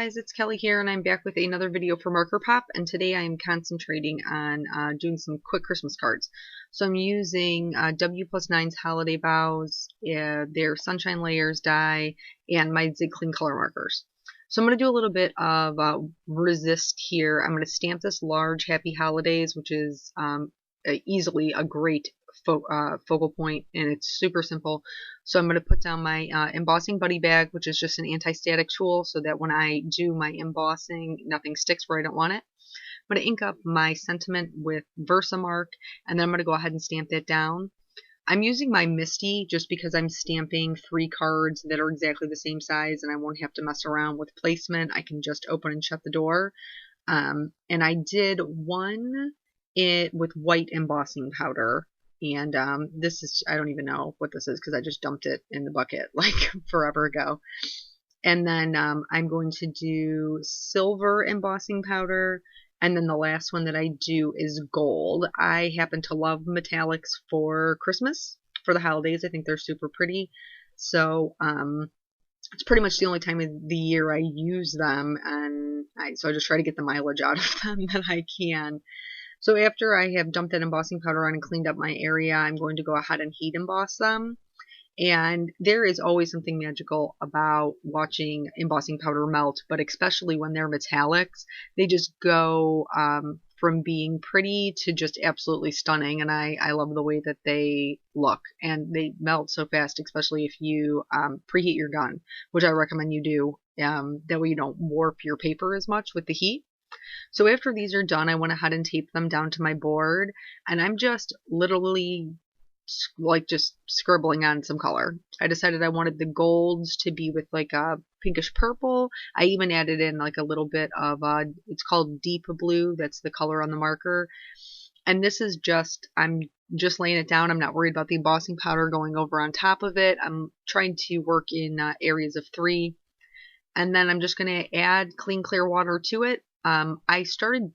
guys, it's Kelly here, and I'm back with another video for Marker Pop, and today I'm concentrating on doing some quick Christmas cards. So I'm using W+9's Holiday Bows, their Sunshine Layers die, and my Zig Clean color markers. So I'm going to do a little bit of resist here. I'm going to stamp this large Happy Holidays, which is easily a great focal point, and it's super simple. So I'm going to put down my embossing buddy bag, which is just an anti-static tool, so that when I do my embossing, nothing sticks where I don't want it. I'm going to ink up my sentiment with Versamark, and then I'm going to go ahead and stamp that down. I'm using my Misty just because I'm stamping 3 cards that are exactly the same size, and I won't have to mess around with placement. I can just open and shut the door. And I did one with white embossing powder. And this is, I don't even know what this is because I just dumped it in the bucket like forever ago. And then I'm going to do silver embossing powder. And then the last one that I do is gold. I happen to love metallics for Christmas, for the holidays. I think they're super pretty. So it's pretty much the only time of the year I use them. And so I just try to get the mileage out of them that I can. So after I have dumped that embossing powder on and cleaned up my area, I'm going to go ahead and heat emboss them. And there is always something magical about watching embossing powder melt, but especially when they're metallics, they just go from being pretty to just absolutely stunning. And I love the way that they look, and they melt so fast, especially if you preheat your gun, which I recommend you do. That way you don't warp your paper as much with the heat. So after these are done, I went ahead and taped them down to my board, and I'm just literally like just scribbling on some color. I decided I wanted the golds to be with like a pinkish purple. I even added in like a little bit of it's called deep blue. That's the color on the marker. And this is just, I'm just laying it down. I'm not worried about the embossing powder going over on top of it. I'm trying to work in areas of 3. And then I'm just going to add clean clear water to it. I started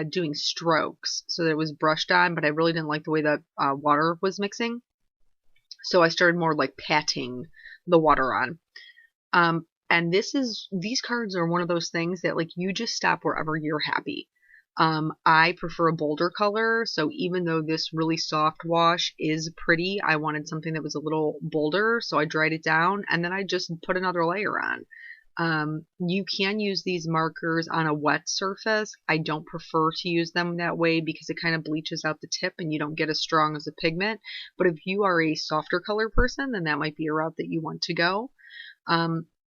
doing strokes so that it was brushed on, but I really didn't like the way that water was mixing. So I started more like patting the water on. And these cards are one of those things that like you just stop wherever you're happy. I prefer a bolder color, so even though this really soft wash is pretty, I wanted something that was a little bolder, so I dried it down, and then I just put another layer on. You can use these markers on a wet surface. I don't prefer to use them that way because it kind of bleaches out the tip and you don't get as strong as a pigment. But if you are a softer color person, then that might be a route that you want to go.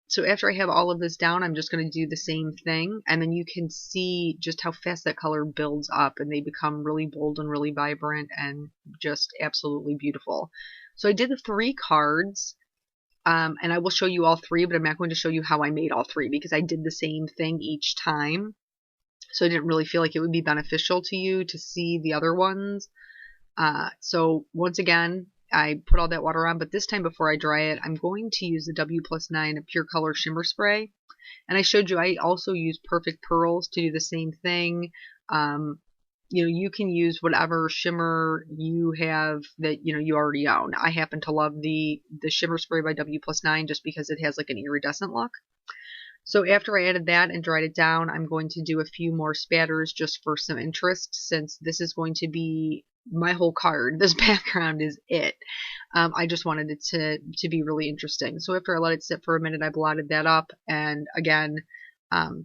So after I have all of this down, I'm just going to do the same thing. And then you can see just how fast that color builds up, and they become really bold and really vibrant and just absolutely beautiful. So I did the 3 cards. And I will show you all 3, but I'm not going to show you how I made all 3 because I did the same thing each time. So I didn't really feel like it would be beneficial to you to see the other ones. So once again, I put all that water on, but this time before I dry it, I'm going to use the W+9 Pure Color Shimmer Spray. And I showed you I also use Perfect Pearls to do the same thing. You know, you can use whatever shimmer you have that, you know, you already own. I happen to love the shimmer spray by W+9 just because it has like an iridescent look. So after I added that and dried it down, I'm going to do a few more spatters just for some interest, since this is going to be my whole card. This background is it. I just wanted it to be really interesting. So after I let it sit for a minute, I blotted that up, and again,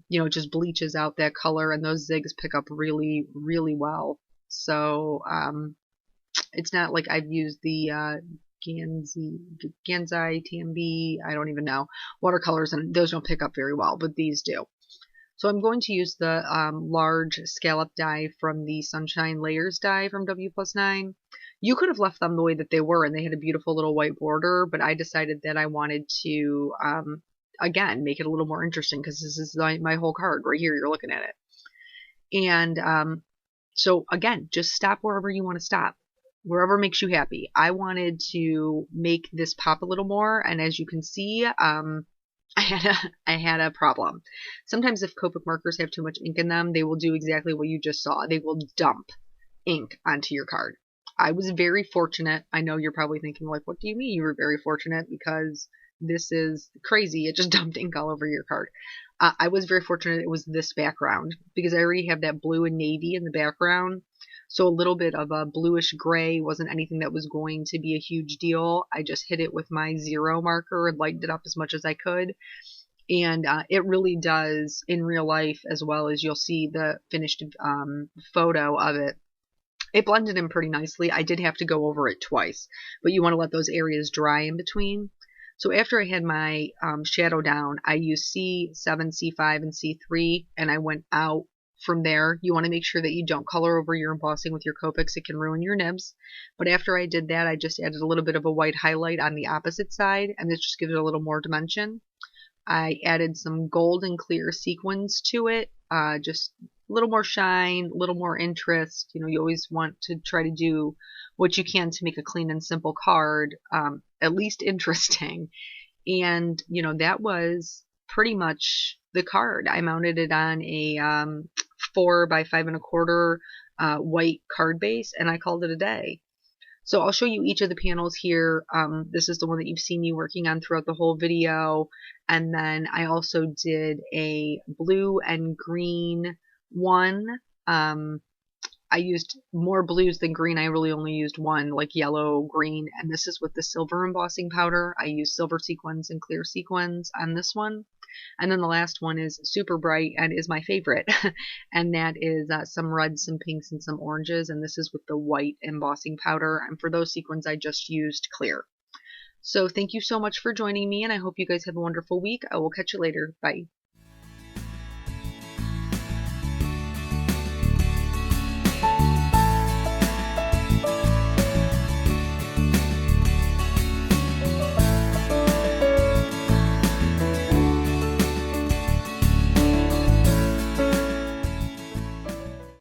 you know, it just bleaches out that color, and those zigs pick up really, really well. So it's not like I've used the Gansai, TMB, I don't even know, watercolors, and those don't pick up very well, but these do. So I'm going to use the large scallop die from the Sunshine Layers die from W+9. You could have left them the way that they were, and they had a beautiful little white border, but I decided that I wanted to again, make it a little more interesting because this is my whole card right here. You're looking at it. And so again, just stop wherever you want to stop, wherever makes you happy. I wanted to make this pop a little more, and as you can see, I had a problem. Sometimes if Copic markers have too much ink in them, they will do exactly what you just saw. They will dump ink onto your card. I was very fortunate. I know you're probably thinking, like, what do you mean you were very fortunate? Because this is crazy. It just dumped ink all over your card. I was very fortunate it was this background because I already have that blue and navy in the background. So a little bit of a bluish gray wasn't anything that was going to be a huge deal. I just hit it with my 0 marker and lightened it up as much as I could. And it really does in real life, as well as you'll see the finished photo of it. It blended in pretty nicely. I did have to go over it twice, but you want to let those areas dry in between. So after I had my shadow down, I used C7, C5, and C3, and I went out from there. You want to make sure that you don't color over your embossing with your Copics. It can ruin your nibs. But after I did that, I just added a little bit of a white highlight on the opposite side, and this just gives it a little more dimension. I added some gold and clear sequins to it, just a little more shine, a little more interest. You know, you always want to try to do what you can to make a clean and simple card, at least interesting. And, you know, that was pretty much the card. I mounted it on a 4 by 5 1/4 white card base, and I called it a day. So I'll show you each of the panels here. This is the one that you've seen me working on throughout the whole video. And then I also did a blue and green one. I used more blues than green. I really only used one, like yellow, green. And this is with the silver embossing powder. I used silver sequins and clear sequins on this one. And then the last one is super bright and is my favorite. And that is some reds, some pinks, and some oranges. And this is with the white embossing powder. And for those sequins, I just used clear. So thank you so much for joining me, and I hope you guys have a wonderful week. I will catch you later. Bye.